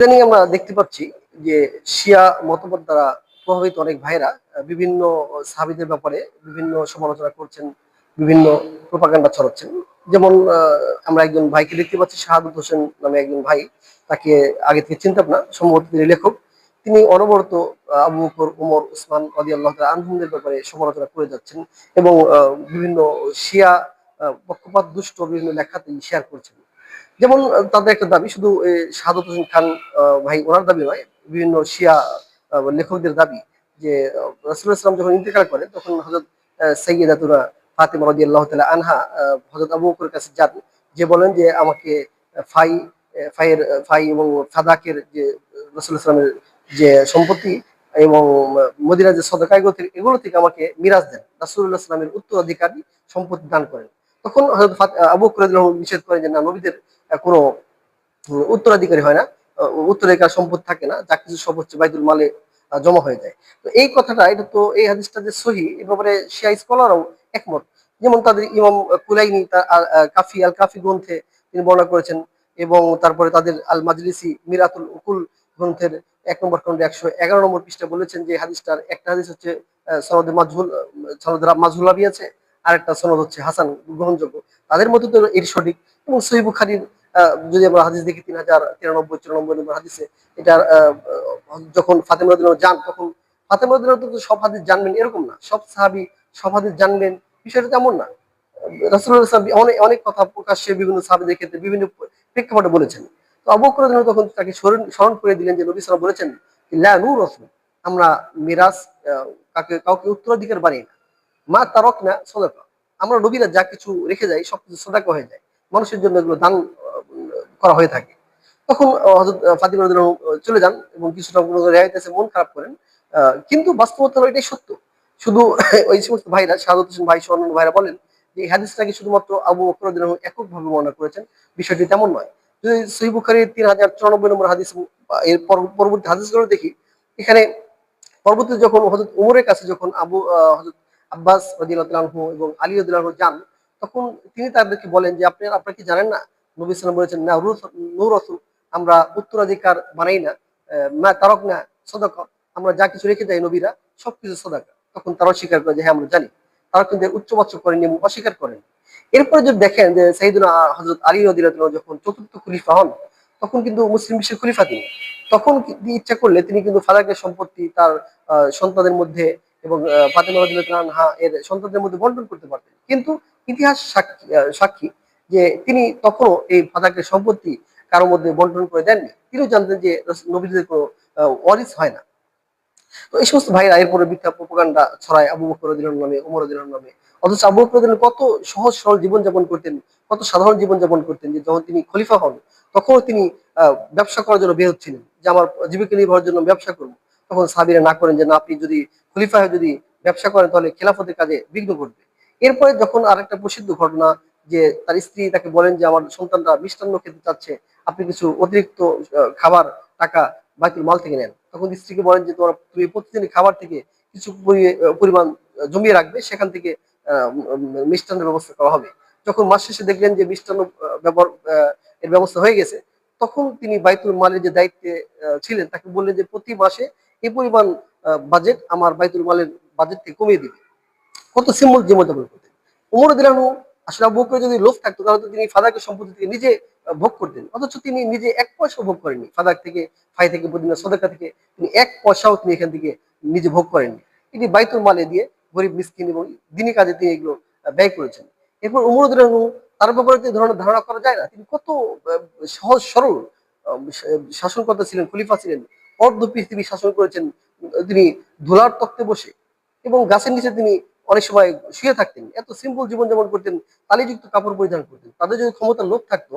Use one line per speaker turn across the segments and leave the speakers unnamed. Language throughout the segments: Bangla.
ইদানিং আমরা দেখতে পাচ্ছি যে শিয়া মতবাদ দ্বারা প্রভাবিত অনেক ভাইরা বিভিন্ন সাহাবীদের ব্যাপারে বিভিন্ন সমালোচনা করছেন, বিভিন্ন প্রোপাগান্ডা ছড়াচ্ছেন। যেমন আমরা একজন ভাইকে দেখতে পাচ্ছি, শাহাদত হোসেন নামে একজন ভাই। তাকে আগে থেকে চিনতাম না, সম্ভবত তিনি লেখক। তিনি অনবরত আবু বকর, ওমর, উসমান রাদিয়াল্লাহু তাআলা আনহুমদের ব্যাপারে সমালোচনা করে যাচ্ছেন এবং বিভিন্ন শিয়া পক্ষপাত দুষ্ট বিভিন্ন লেখা তিনি শেয়ার করছেন। যেমন তাদের একটা দাবি, শুধু সাদত হোসেন খান ভাই ওনার দাবি নয়, বিভিন্ন শিয়া লেখকদের দাবি যে রাসূলুল্লাহ সাল্লাল্লাহু আলাইহি ওয়াসাল্লাম যখন ইন্তেকাল করেন তখন হযরত সাইয়্যিদাতুনা ফাতিমা রাদিয়াল্লাহু তাআলা আনহা হযরত আবু বকরের কাছে যান, যে বলেন যে আমাকে ফাই ফাইয়ের ফাই এবং ফাদাকের যে রাসূলুল্লাহ সাল্লাল্লাহু আলাইহি ওয়াসাল্লামের যে সম্পত্তি এবং মদিনার যে সদকা এগুলো থেকে আমাকে মিরাজ দেন, রাসূলুল্লাহ সাল্লাল্লাহু আলাইহি ওয়াসাল্লামের উত্তরাধিকারী সম্পত্তি দান করেন। তখন হযরত আবু বকর রাদিয়াল্লাহু আনহু নিষেধ করেন যে না, নবীদের কোনো উত্তরাধিকারী হয় না, উত্তরাধিকার সম্পদ থাকে না, যা কিছু সব হচ্ছে বাইতুল মালে জমা হয়ে যায়। তো এই কথাটা, এটা তো এই হাদিসটা যে সহি, এ ব্যাপারে শিয়া স্কলারও একমত। যেমন তাদের ইমাম কুলাইনি তার আল কাফি গ্রন্থে তিনি বর্ণনা করেছেন, এবং তারপরে তাদের আল মাজলিসি মিরাতুল উকুল গ্রন্থের ১ নম্বর খণ্ডে ১১ নম্বর পৃষ্ঠা বলেছেন যে হাদিসটার একটা হাদিস হচ্ছে সনদে মাজহুল, সনদে মাজহুল রাবি আছে, আর একটা সনদ হচ্ছে হাসান, গ্রহণযোগ্য। তাদের মধ্যে তো এর সঠিক। এবং সহিহ বুখারীর যদি আমরা হাদিস দেখি ৩০৯৩-৯৪ নম্বর হাদিসে, এটা যখন ফাতেমা রাদিয়াল্লাহু আনহা যান, তখন ফাতেমা রাদিয়াল্লাহু আনহা তো সব হাদিস জানবেন এরকম না, সব সাহাবী সব হাদিস জানবেন বিষয়টা তেমন না। রাসূলুল্লাহ সাল্লাল্লাহু আলাইহি ওয়াসাল্লাম অনেক কথা প্রকাশ্যে বিভিন্ন সাহাবীদের ক্ষেত্রে বিভিন্ন প্রেক্ষাপটে বলেছেন। তো আবু বকর রাদিয়াল্লাহু আনহু তখন তাকে স্মরণ করে দিলেন যে নবী সাল্লাল্লাহু আলাইহি ওয়াসাল্লাম বলেছেন, লা নূরাসু, আমরা মিরাস কাউকে উত্তরাধিকার বানাই না। মা তারাকনা সাদাকা, আমরা নবীরা যা কিছু রেখে যাই সবকিছু সাদাকা হয়ে যায়, মানুষের জন্য এগুলো দান করা হয়ে থাকে। তখন হযরত ফাতিমা রাদিয়াল্লাহু আনহা চলে যান এবং কিছুটা রেহাইত এসে মন খারাপ করেন। কিন্তু বাস্তবতা হলো এটাই সত্য। শুধু ওই সমস্ত ভাইরা, শাহাদাত হোসেন ভাই সহ অন্যান্য ভাইরা বলেন যে এই হাদিসটাকে শুধুমাত্র আবু বকর রাদিয়াল্লাহু আনহু এককভাবে বর্ণনা করেছেন। বিষয়টি তেমন নয়। যদি সহিহ বুখারীর ৩০৯৪ নম্বর হাদিস এর পরবর্তী হাদিসগুলো দেখি, এখানে পরবর্তীতে যখন হযরত ওমরের কাছে যখন হযরত আব্বাস রাদিয়াল্লাহু তাআলা আনহু এবং আলী রাদিয়াল্লাহু আনহু যান, তখন তিনি তাদেরকে বলেন যে আপনারা কি জানেন না নবী সাল্লাল্লাহু আলাইহি ওয়াসাল্লাম বলেছেন, না নূরাসু, আমরা উত্তরাধিকার বানাই না, মা তারাকনা সাদাকা, আমরা যা কিছু রেখে যাই নবীরা সবকিছু সাদাকা। তখন তারাও স্বীকার করে যে হ্যাঁ আমরা জানি। তারা কিন্তু উচ্চবাচ্য করেনি এবং অস্বীকার করেন। এরপরে যদি দেখেন যে সাইয়েদুনা হযরত আলী রাদিয়াল্লাহু আনহু যখন চতুর্থ খলিফা হন, তখন কিন্তু মুসলিম বিশ্বের খলিফা তিনি। তখন তিনি ইচ্ছা করলে তিনি কিন্তু ফাদাকের সম্পত্তি তার সন্তানদের মধ্যে এবং ফাতেমা রাদিয়াল্লাহু আনহা এর সন্তানদের মধ্যে বন্টন করতে পারতেন। কিন্তু ইতিহাস সাক্ষী যে তিনি তখনও এই ফাদাকের সম্পত্তি কারো মধ্যে বন্টন করে দেননি। তিনিও জানতেন যে নবীদের কোনো ওয়ারিস হয় না। তো এই সমস্ত ভাইরা এরপরে মিথ্যা প্রোপাগান্ডা ছড়ায় আবু বকর রাদিয়াল্লাহু আনহু নামে, ওমর রাদিয়াল্লাহু আনহু নামে। অথচ আবু বকর রাদিয়াল্লাহু আনহু কত সহজ সরল জীবনযাপন করতেন, কত সাধারণ জীবনযাপন করতেন, যে যখন তিনি খলিফা হন তখনও তিনি ব্যবসা করার জন্য বের হচ্ছিলেন, যে আমার জীবিকা নির্বাহের জন্য ব্যবসা করব। তখন সাহাবীরা না করেন যে না, আপনি যদি খলিফা হয়ে যদি ব্যবসা করেন তাহলে খেলাফতের কাজে বিঘ্ন ঘটবে। এরপরে যখন আরেকটা প্রসিদ্ধ ঘটনা, যে তার স্ত্রী তাকে বলেন যে আমার সন্তানরা মিষ্টান্ন খেতে চাচ্ছে, আপনি কিছু অতিরিক্ত খাবার টাকা বাইতুল মাল থেকে নেন। তখন স্ত্রীকে বলেন যে তুমি প্রতিদিনই খাবার থেকে কিছু পরিমাণ জমিয়ে রাখবে, সেখান থেকে মিষ্টান্নের ব্যবস্থা করা হবে। যখন মাস শেষে দেখলেন যে মিষ্টান্ন ব্যবহার এর ব্যবস্থা হয়ে গেছে, তখন তিনি বাইতুল মালের যে দায়িত্বে ছিলেন তাকে বললেন যে প্রতি মাসে এই পরিমাণ বাজেট আমার বাইতুল মালের বাজেট থেকে কমিয়ে দিবে। কত সিম্বল জীবনযাপন করতেন। ওমর রাদিয়াল্লাহু আনহু, আসলে আবু বকরের যদি লোভ থাকতো তাহলে তো তিনি ফাদাকের সম্পত্তি থেকে নিজে ভোগ করতেন। অথচ তিনি নিজে ১ পয়সাও ভোগ করেননি। ফাদাক থেকে, ফাই থেকে, মদিনার সদকা থেকে তিনি ১ পয়সাও তিনি এখান থেকে নিজে ভোগ করেননি। তিনি বাইতুল মালে দিয়ে গরিব মিসকিন এবং দিনী কাজে তিনি এগুলো ব্যয় করেছেন। এরপর ওমর রাদিয়াল্লাহু আনহু, তার ব্যাপারে তো এই ধরনের ধারণা করা যায় না। তিনি কত আ সহজ সরল শাসনকর্তা ছিলেন, খলিফা ছিলেন। অর্ধ পৃথিবী শাসন করেছেন তিনি ধুলার তখ্তে বসে, এবং গাছের নিচে তিনি অনেক সময় শুয়ে থাকতেন। এত সিম্পল জীবনযাপন করতেন, তালিযুক্ত কাপড় পরিধান করতেন। তাদের যদি ক্ষমতার লোভ থাকতো,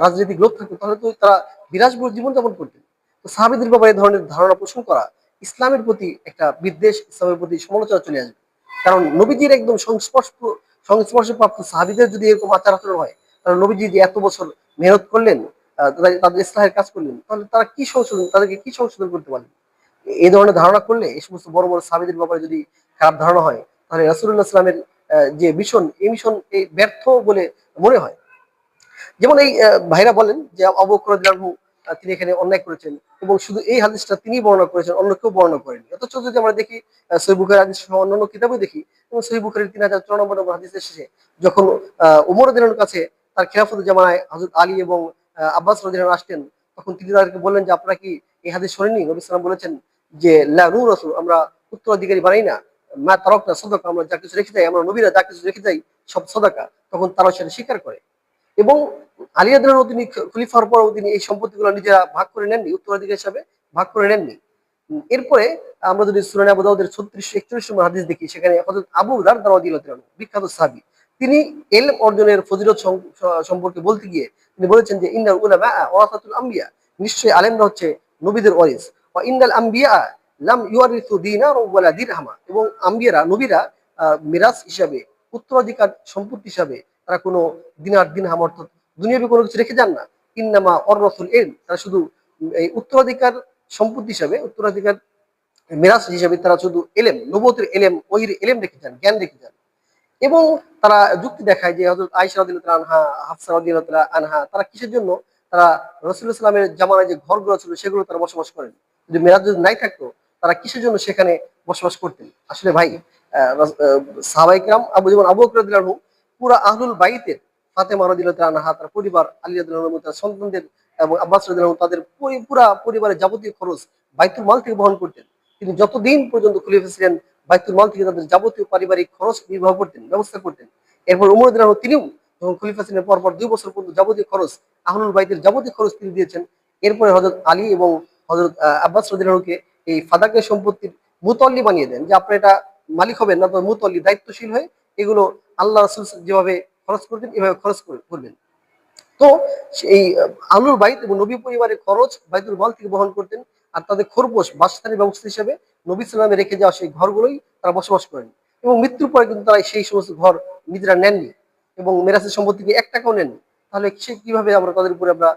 রাজনৈতিক লোভ থাকতো, তাহলে তো তারা বিলাসবহুল জীবনযাপন করতেন। তো সাহাবীদের ব্যাপারে এ ধরনের ধারণা পোষণ করা ইসলামের প্রতি একটা বিদ্বেষ, ইসলামের প্রতি সমালোচনা চলে আসবে। কারণ নবীজির একদম সংস্পর্শপ্রাপ্ত সাহাবীদের যদি এরকম আচার-আচরণ হয়, তাহলে নবীজি যে এত বছর মেহনত করলেন, তাদের ইসলাহের কাজ করলেন, তাহলে তারা কি সংশোধন, তাদেরকে কি সংশোধন করতে পারলেন? এই ধরনের ধারণা করলে, এই সমস্ত বড় বড় সাহাবীদের ব্যাপারে যদি খারাপ ধারণা হয়, তাহলে রাসূলুল্লাহ সাল্লাল্লাহু আলাইহি ওয়াসাল্লামের যে মিশন, এই মিশন ব্যর্থ বলে মনে হয়। যেমন এই ভাইরা বলেন যে আবু বকর রাদিয়াল্লাহু আনহু তিনি এখানে অন্যায় করেছেন, এবং শুধু এই হাদিসটা তিনি বর্ণনা করেছেন, অন্য কেউ বর্ণনা করেনি। অথচ যদি আমরা দেখি সহিহ বুখারী হাদিস সহ অন্যান্য কিতাবে দেখি, এবং সহিহ বুখারীর 3054 নম্বর হাদিসের শেষে যখন উমর রাদিয়াল্লাহু আনহুর কাছে তার খেলাফতের জামানায় হযরত আলী এবং আব্বাস রাদিয়াল্লাহু আনহু আসতেন, তখন তিনি তাদেরকে বললেন যে আপনারা কি এই হাদিস শোনেননি? নবী সাল্লাল্লাহু বলেছেন যে লা নুরাসু, আমরা উত্তরাধিকারী বানাই না, মা তারাকনা সাদাকা, আমরা যা কিছু রেখে যাই, আমরা নবীরা যা কিছু রেখে যাই সব সাদাকা। তখন তারা সেটা স্বীকার করে। এবং আলী রাদিয়াল্লাহু আনহু তিনি খলিফার পরেও তিনি এই সম্পত্তিগুলো নিজেরা ভাগ করে নেননি, উত্তরাধিকার হিসাবে ভাগ করে নেননি। এরপরে আমরা যদি সুনান আবু দাউদের 3641 নম্বর হাদিস দেখি, সেখানে হযরত আবু দারদা রাদিয়াল্লাহু তাআলা বিখ্যাত সাহাবী, তিনি ইলম অর্জনের ফজিলত সম্পর্কে বলতে গিয়ে তিনি বলেছেন যে ইন্নাল উলামা ওয়ারাসাতুল আম্বিয়া, নিশ্চয়ই আলেমরা হচ্ছে নবীদের ওয়ারিস। ওয়া ইন্নাল আম্বিয়া লাম ইউয়ারিসু দিনার ওয়ালা দিরহামা, এবং আম্বিয়ারা নবীরা মিরাস হিসাবে, উত্তরাধিকার সম্পত্তি হিসাবে তারা কোনো দিনার দিরহাম অর্থাৎ দুনিয়াবি কোনো কিছু রেখে যান না। ইন্নামা ওয়ারাসাতুল ইলম, তারা শুধু এই উত্তরাধিকার সম্পত্তি হিসাবে, উত্তরাধিকার মিরাস হিসাবে তারা শুধু এলেম, নবুয়তের এলেম, ওহির এলেম রেখে যান, জ্ঞান রেখে যান। এবং তারা যুক্তি দেখায় যে হযরত আয়েশা রাদিয়াল্লাহু তাআলা আনহা, হাফসা রাদিয়াল্লাহু তাআলা আনহা, তারা কিসের জন্য তারা রাসূলুল্লাহ সাল্লাল্লাহু আলাইহি ওয়াসাল্লামের জামানায় যে ঘরগুলো ছিল সেগুলো তারা বসবাস করেন। যদি মেরাজ যদি নাই থাকতো, তারা কিসের জন্য সেখানে বসবাস করতেন? আসলে ভাই, সাহাবায়ে কেরাম যেমন আবু বকর রাদিয়াল্লাহু আনহু পুরা আহলুল বাইতের, ফাতেমা রাদিয়াল্লাহু তাআলা আনহা, তার পরিবার, আলী রাদিয়াল্লাহু আনহু তার সন্তানদের, এবং আব্বাস রাদিয়াল্লাহু আনহু তাদের পুরা পরিবারের যাবতীয় খরচ বাইতুল মাল থেকে বহন করতেন। তিনি যতদিন পর্যন্ত খলিফা ছিলেন বাইতুল মাল থেকে তাদের যাবতীয় পারিবারিক খরচ নির্বাহ করতেন, ব্যবস্থা করতেন। এরপর উমর রাদিয়াল্লাহু আনহু তিনিও যখন খলিফা ছিলেন পরপর 2 বছর পর্যন্ত যাবতীয় খরচ, আহলুল বাইতের যাবতীয় খরচ তিনি দিয়েছেন। এরপরে হযরত আলী এবং হযরত আব্বাস রাদিয়াল্লাহু আনহুকে এই ফাদাকে সম্পত্তির মুতল্লি বানিয়ে দেন, যে আপনি এটা মালিক হবেন না, তবে মুতল্লি, দায়িত্বশীল হয়ে এগুলো আল্লাহ রাসূল যেভাবে খরচ করতেন এভাবে খরচ করবেন। তো এই আহলুল বাইত এবং নবী পরিবারের খরচ বাইতুল মাল থেকে বহন করতেন। আর তাদের খরপোশ বাসস্থানের ব্যবস্থা হিসেবে নবী সাল্লামের রেখে যাওয়া সেই ঘরগুলোই তারা বসবাস করেন। এবং মৃত্যুর পরে কিন্তু তারা সেই সমস্ত ঘর নিজেরা নেননি, এবং মেরাসের সম্পত্তিকে 1 টাকাও নেননি। তাহলে সে কিভাবে আমরা তাদের উপরে আমরা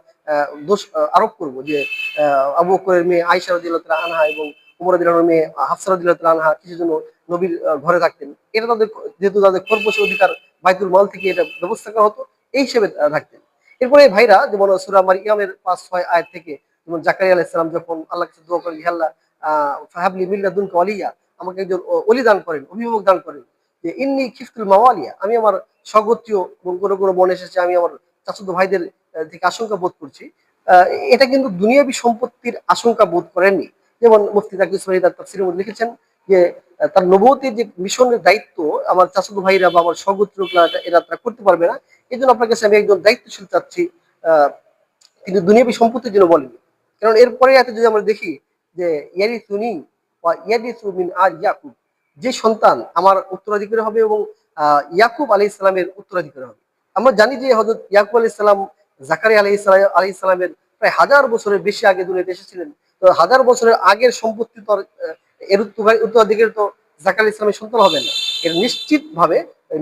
দোষ আরোপ করব যে আবু বকরের মেয়ে আয়েশা রাদিয়াল্লাহু তাআলা আনহা এবং উমর রাদিয়াল্লাহু আনহুর মেয়ে হাফসা রাদিয়াল্লাহু তাআলা আনহা কিসের জন্য নবীর ঘরে থাকতেন? এটা তাদের, যেহেতু তাদের খরপোশের অধিকার বাইতুল মাল থেকে এটা ব্যবস্থা করা হতো, এই হিসেবে থাকতেন। এরপরে ভাইরা, যেমন সূরা মারইয়ামের ৫-৬ আয়াত থেকে, যেমন জাকারিয়া আলাইহিস সালাম যখন আল্লাহর কাছে দোয়া করেন, হে আল্লাহ ফাহাবলি মিন লাদুনকা ওয়ালিয়্যা, আমাকে একজন ওলি দান করেন, অভিভাবক দান করেন। যে ইন্নী খিফতুল মাওয়ালিয়া, আমি আমার স্বগোত্রীয়, এবং কোনো বর্ণনায় এসেছে আমি আমার চাচাতো ভাইদের থেকে আশঙ্কা বোধ করছি। আহ, এটা কিন্তু দুনিয়াবী সম্পত্তির আশঙ্কা বোধ করেননি। যেমন মুফতি তাকি উসমানী তার তাফসীরের মধ্যে লিখেছেন যে তার নবুয়তের যে মিশনের দায়িত্ব আমার চাচাতো ভাইরা বা আমার স্বগোত্রীয়রা এরা তারা করতে পারবে না। এই জন্য আপনার কাছে আমি একজন দায়িত্বশীল চাচ্ছি। আহ, কিন্তু দুনিয়াবী সম্পত্তির জন্য বলেনি। কারণ এরপরে এত যদি আমরা দেখি যে ইয়ারিসুনি ওয়া ইয়ারিসু মিন আর ইয়াকুব, যে সন্তান আমার উত্তরাধিকারী হবে এবং ইয়াকুব আলাইহিস সালামের উত্তরাধিকারী হবে। আমরা জানি যে হযরত ইয়াকুব আলাইহিস সালাম জাকারিয়া আলাইহিস সালামের প্রায় 1000 বছরের বেশি আগে দুনিয়াতে এসেছিলেন। তো 1000 বছরের আগের সম্পত্তি তো এর উত্তরাধিকারী তো জাকারিয়া ইসলামের সন্তান হবেন না। এর নিশ্চিতভাবে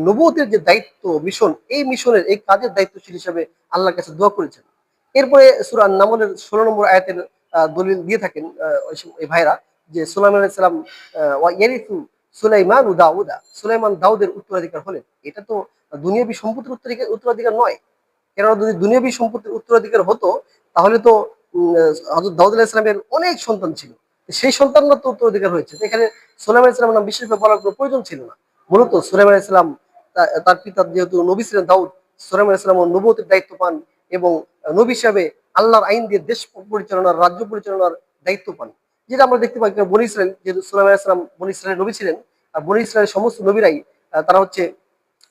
নবুয়তের যে দায়িত্ব, মিশন, এই মিশনের এই কাজের দায়িত্বশীল হিসেবে আল্লাহর কাছে দোয়া করেছেন। এরপরে সূরা আন-নামলের 16 নম্বর আয়াতের দলিল দিয়ে থাকেন এই ভাইরা, যে সুলাইমান আলাইহিস সালাম ওয়া ইয়ারিসু সুলাইমান ও দাউদা, সুলাইমান দাউদের উত্তরাধিকার হলেন। এটা তো দুনিয়াবী সম্পত্তির উত্তরাধিকার নয়। কেননা যদি দুনিয়াবী সম্পত্তির উত্তরাধিকার হতো, তাহলে তো হযরত দাউদ আলাইহিস সালামের অনেক সন্তান ছিল। সেই সন্তানরা তো উত্তরাধিকার হয়েছে। তো এখানে সুলাইমান আলাইহিস সালামের নাম বিশেষভাবে বলার কোনো প্রয়োজন ছিল না। মূলত সুলাইমান আলাইহিস সালাম তার পিতা যেহেতু নবী ছিলেন দাউদ, সুলাইমান আলাইহিস সালাম নবুয়তের দায়িত্ব পান, এবং নবী হিসাবে আল্লাহর আইন দিয়ে দেশ পরিচালনার, রাজ্য পরিচালনার দায়িত্ব পান। যেটা আমরা দেখতে পাই বনী ইসরাইল, যেহেতু সুলাইমান আলাইহিস সালাম বনী ইসরাইলের নবী ছিলেন, আর বনী ইসরাইলের সমস্ত নবীরাই তারা হচ্ছে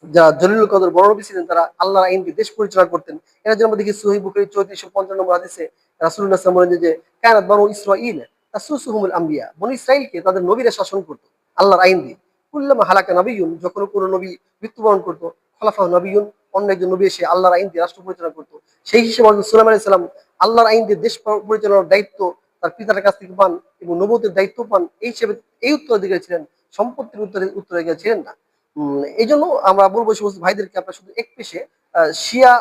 যারা জলিলুল কদর বড় নবী ছিলেন, তারা আল্লাহর আইন দিয়ে দেশ পরিচালনা করতেন। এর জন্য আমরা দেখি সহিহ বুখারী 3450 নম্বর হাদিসে রাসূলুল্লাহ সাল্লাল্লাহু আলাইহি ওয়াসাল্লাম বলেন যে কানাত বানু ইসরাঈল তাসুসুহুমুল আম্বিয়া, বনী ইসরাইলকে তাদের নবীরা শাসন করত আল্লাহর আইন দিয়ে। কুল্লামা হালাকা নবিয়্যুন, যখন কোনো নবী মৃত্যুবরণ করত, খলাফা নবিয়্যুন, অন্য একজন নবী এসে আল্লাহর আইন দিয়ে রাষ্ট্র পরিচালনা করত। সেই হিসেবে হযরত সুলাইমান আলাইহিস সালাম আল্লাহর আইন দিয়ে দেশ পরিচালনার দায়িত্ব তার পিতার কাছ থেকে পান, এবং নবুয়তের দায়িত্ব পান। এই হিসেবে এই উত্তরাধিকারী ছিলেন, সম্পত্তির উত্তরাধিকারী ছিলেন না। এই জন্য আমরা বলবো সমস্ত ভাইদেরকে, আপনারা শুধু এক পেশে শিয়া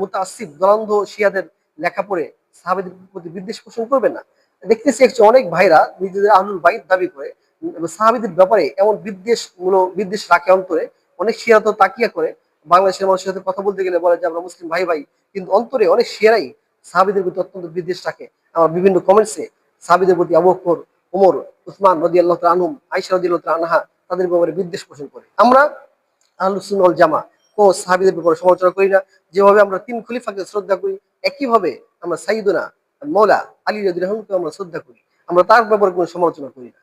মুতাআসসিব দলান্ধ শিয়াদের লেখা পড়ে সাহাবাদের প্রতি বিদ্বেষ পোষণ করবেন না। দেখতেছি অনেক ভাইরা নিজেদের আহলুল বাইত দাবি করে সাহাবীদের ব্যাপারে এমন বিদ্বেষ রাখে অন্তরে। অনেক শিয়া তো তাকিয়া করে বাংলাদেশের মানুষের সাথে কথা বলতে গেলে বলে যে আমরা মুসলিম ভাই ভাই, কিন্তু অন্তরে অনেক শিয়ারাই সাহাবীদের প্রতি অত্যন্ত বিদ্বেষ রাখে। আমার বিভিন্ন কমেন্টসে সাহাবীদের প্রতি আবু বকর, ওমর, উসমান রাদিয়াল্লাহু তাআলা আনহুম, আয়েশা রাদিয়াল্লাহু তাআলা আনহা তাদের ব্যাপারে বিদ্বেষ পোষণ করে। আমরা আহলুস সুন্নাহ ওয়াল জামা কোন সাহাবীদের ব্যাপারে সমালোচনা করি না। যেভাবে আমরা তিন খলিফাকে শ্রদ্ধা করি, একইভাবে আমরা সাইয়্যিদুনা মাওলা আলী রাদিয়াল্লাহু আনহুকে আমরা শ্রদ্ধা করি। আমরা তার ব্যাপারে কোনো সমালোচনা করি না।